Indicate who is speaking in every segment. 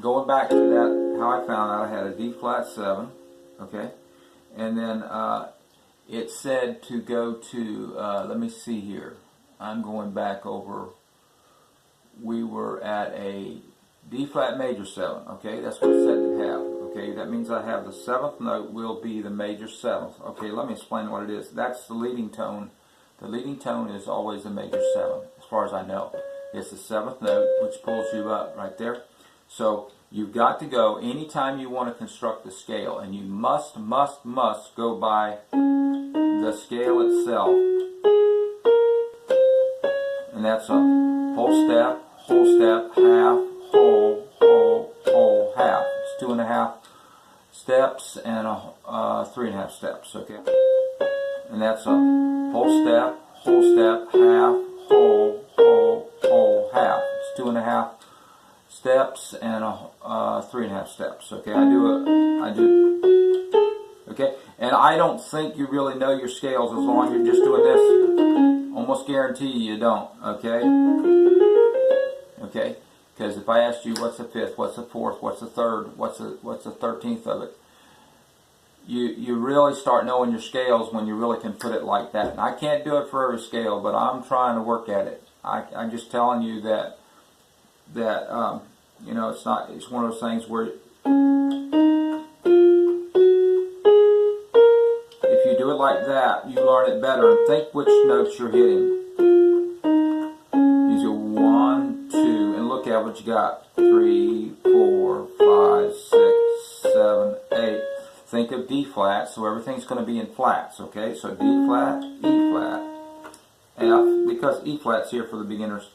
Speaker 1: going back to that, how I found out I had a D flat 7, okay, and then it said to go to, let me see here, I'm going back over, we were at a D flat major 7, okay, that's what it said to have, okay, that means I have the 7th note will be the major 7th, okay, let me explain what it is. That's the leading tone. The leading tone is always the major 7, as far as I know. It's the 7th note, which pulls you up right there. So you've got to go anytime you want to construct the scale, and you must go by the scale itself. And that's a whole step, half, whole, half. It's 2.5 steps and 3.5 steps, okay? And that's a whole step, half, whole, half. It's 2.5 steps and 3.5 steps. Okay, I do. Okay, and I don't think you really know your scales as long as you're just doing this. Almost guarantee you don't. Okay. Okay, because if I asked you what's the 5th, what's the 4th, what's the 3rd, what's the 13th of it, you really start knowing your scales when you really can put it like that. And I can't do it for every scale, but I'm trying to work at it. I'm just telling you that you know, it's one of those things where if you do it like that, you learn it better and think which notes you're hitting. Use a 1, 2, and look at what you got. 3, 4, 5, 6, 7, 8. Think of D flat, so everything's going to be in flats, okay? So D flat, E flat, F, because E flat's here for the beginners.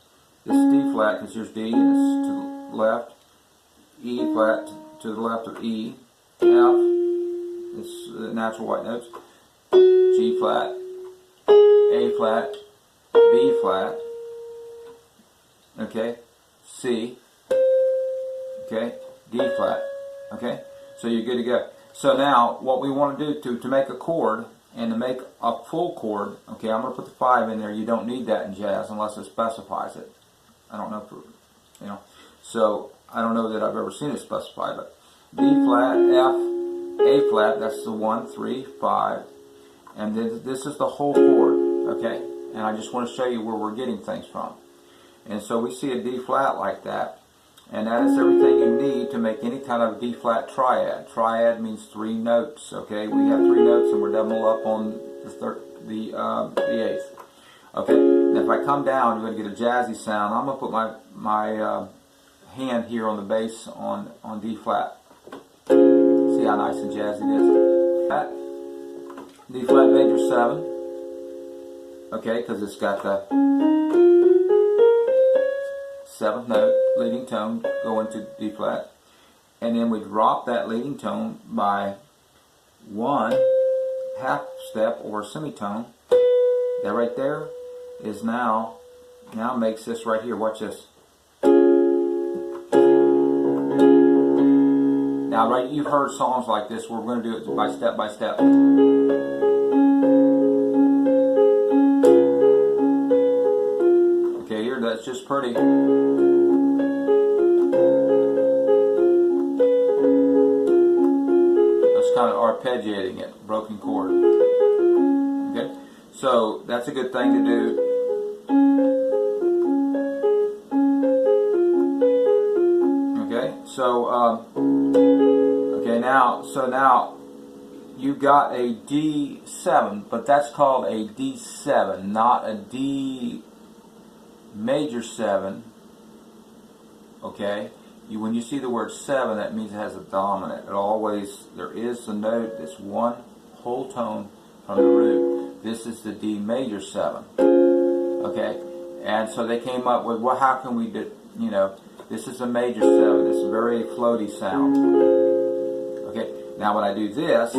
Speaker 1: This is D flat because here's D and it's to the left. E flat to the left of E. F is the natural white notes. G flat, A flat, B flat, okay? C, okay? D flat, okay? So you're good to go. So now, what we want to do to make a chord, and to make a full chord, okay, I'm going to put the 5 in there. You don't need that in jazz unless it specifies it. I don't know if, you know, so I don't know that I've ever seen it specified, but B flat, F, A flat, that's the 1, 3, 5, and then this is the whole chord, okay, and I just want to show you where we're getting things from. And so we see a D flat like that. And that is everything you need to make any kind of D flat triad. Triad means 3 notes. Okay, we have 3 notes, and we're double up on the 8th. Okay, now if I come down, you're going to get a jazzy sound. I'm going to put my hand here on the bass on D flat. See how nice and jazzy it is. D flat major 7. Okay, because it's got the 7th note, leading tone, go into D flat, and then we drop that leading tone by 1 half step or semitone. That right there is now makes this right here. Watch this. Now, right, you've heard songs like this where we're going to do it by step by step. Okay, here that's just pretty. Kind of arpeggiating it, broken chord. Okay, so that's a good thing to do. Okay, so now you got a D7, but that's called a D7, not a D major 7. Okay. When you see the word 7, that means it has a dominant. There is a note that's 1 whole tone from the root. This is the D major 7. Okay? And so they came up with, well, how can we do, you know, this is a major 7. It's a very floaty sound. Okay? Now when I do this,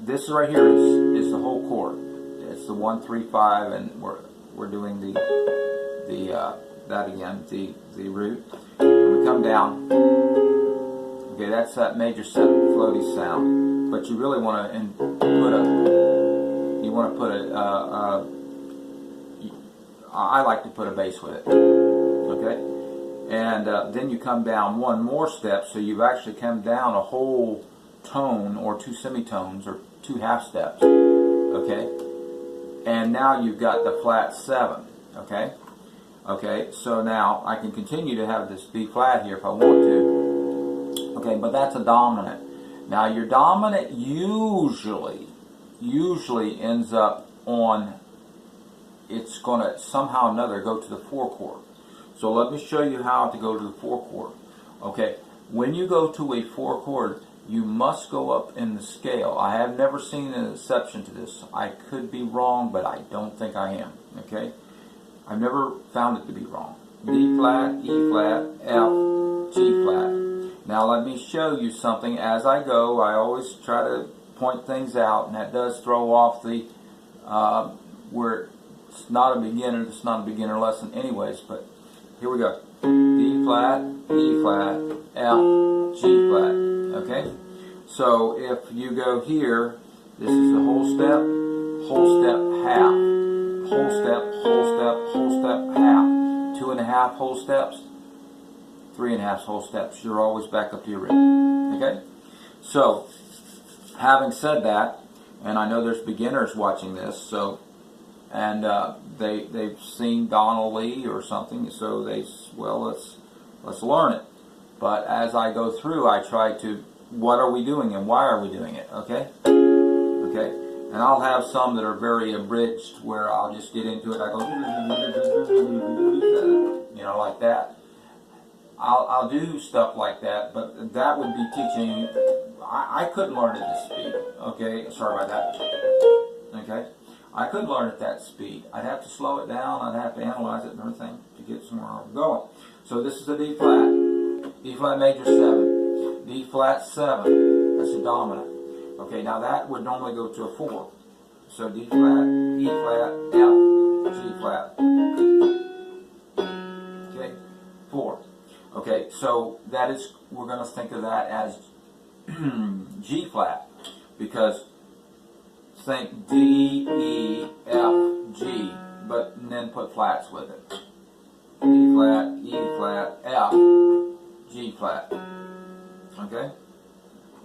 Speaker 1: this right here is the whole chord. It's the 1, 3, 5, and we're doing that again, the root. And we come down. Okay, that's that major 7 floaty sound. But you really want to put I like to put a bass with it. Okay, And then you come down one more step, so you've actually come down a whole tone, or 2 semitones, or 2 half steps. Okay, and now you've got the flat 7. Okay, okay. So now I can continue to have this B flat here if I want to. Okay, but that's a dominant. Now your dominant usually ends up on, it's going to somehow or another go to the 4 chord. So let me show you how to go to the 4 chord. Okay, when you go to a 4 chord, you must go up in the scale. I have never seen an exception to this. I could be wrong, but I don't think I am. Okay, I've never found it to be wrong. D flat, E flat, F, G flat. Now let me show you something as I go. I always try to point things out, and that does throw off the where it's not a beginner lesson anyways, but here we go. D flat, E flat, F, G flat. Okay? So if you go here, this is the whole step, half. Whole step, half. 2.5 whole steps, 3.5 whole steps. You're always back up to your rhythm. Okay? So, having said that, and I know there's beginners watching this, so, and they've seen Donna Lee or something, so let's learn it. But as I go through, I try to, what are we doing and why are we doing it? Okay? Okay? And I'll have some that are very abridged where I'll just get into it. I go, you know, like that. I'll do stuff like that, but that would be teaching. I couldn't learn at this speed. Okay? Sorry about that. Okay? I couldn't learn at that speed. I'd have to slow it down. I'd have to analyze it and everything to get somewhere I'm going. So this is a D flat. D flat major 7, D flat 7, that's a dominant. Okay, now that would normally go to a 4. So D flat, E flat, F, G flat. Okay, 4. Okay, so that is, we're going to think of that as G flat, because think D, E, F, G, but then put flats with it. D flat, E flat, F, G flat. Okay?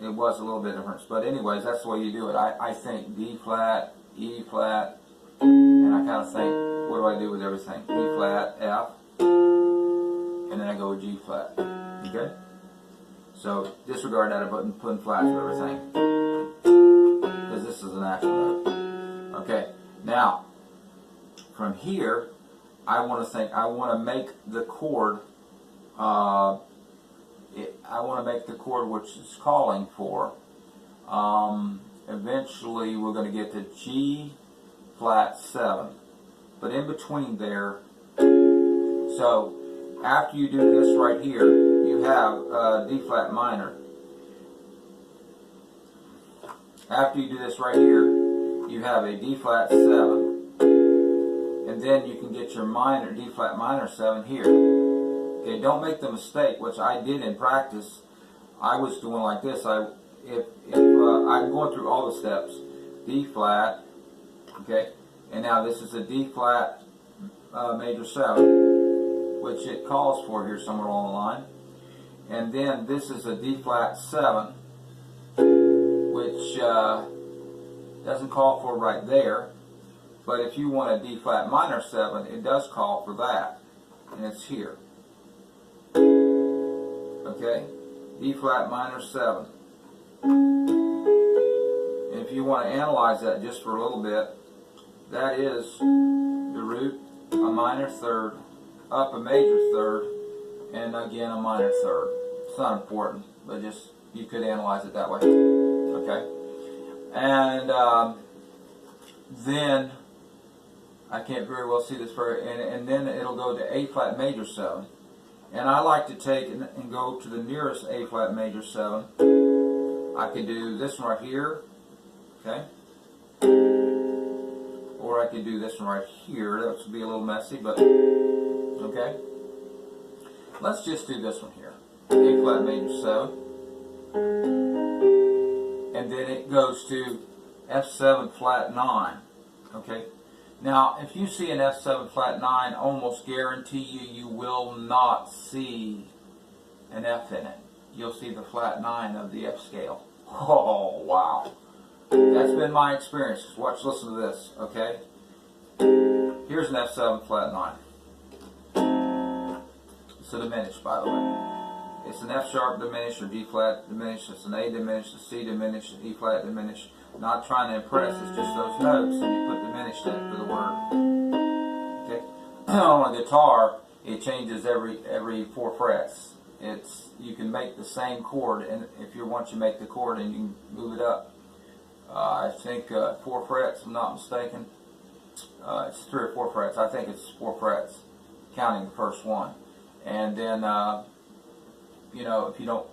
Speaker 1: It was a little bit different, but anyways, that's the way you do it. I think D flat, E flat, and I kind of think, what do I do with everything? E flat, F, and then I go with G flat. Okay? So disregard that about putting flats with everything, because this is an actual note. Okay, now from here, I want to make the chord. I want to make the chord which it's calling for. Eventually, we're going to get to G flat 7, but in between there. So after you do this right here, you have D flat minor. After you do this right here, you have a D flat 7, and then you can get your minor, D flat minor 7 here. Okay, don't make the mistake, which I did in practice. I was doing like this. I'm going through all the steps. D flat, okay, and now this is a D flat major 7, which it calls for here somewhere along the line. And then this is a D flat 7, which doesn't call for right there. But if you want a D flat minor 7, it does call for that, and it's here. Okay, D flat minor 7. And if you want to analyze that just for a little bit, that is the root, a minor 3rd, up a major 3rd, and again a minor 3rd. It's not important, but just you could analyze it that way. Okay, and then I can't very well see this and then it'll go to A flat major 7. And I like to take and go to the nearest A flat major 7. I can do this one right here, okay? Or I could do this one right here. That would be a little messy, but okay. Let's just do this one here. A flat major 7. And then it goes to F7 flat 9. Okay? Now, if you see an F7 flat 9, almost guarantee you will not see an F in it. You'll see the flat 9 of the F scale. Oh, wow. That's been my experience. Watch, listen to this, okay? Here's an F7 flat 9. It's a diminished, by the way. It's an F sharp diminished or D flat diminished. It's an A diminished, a C diminished, an E flat diminished. Not trying to impress, it's just those notes, and you put diminished in it for the word. Okay? On a guitar, it changes every 4 frets. You can make the same chord, and if you once you make the chord and you can move it up. I think 4 frets, if I'm not mistaken. It's 3 or 4 frets. I think it's 4 frets, counting the first one. And then, you know, if you don't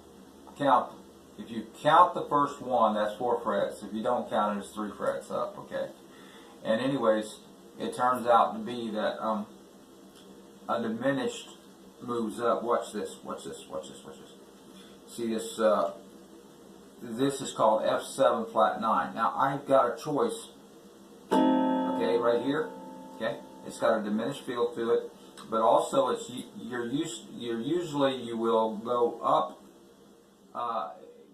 Speaker 1: count, if you count the first one, that's 4 frets. If you don't count it, it's 3 frets up, okay? And anyways, it turns out to be that a diminished moves up. Watch this, watch this, watch this, watch this. See this, this is called F7 flat 9. Now, I've got a choice, okay, right here, okay? It's got a diminished feel to it, but also it's, usually you will go up,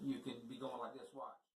Speaker 1: you can be going like this.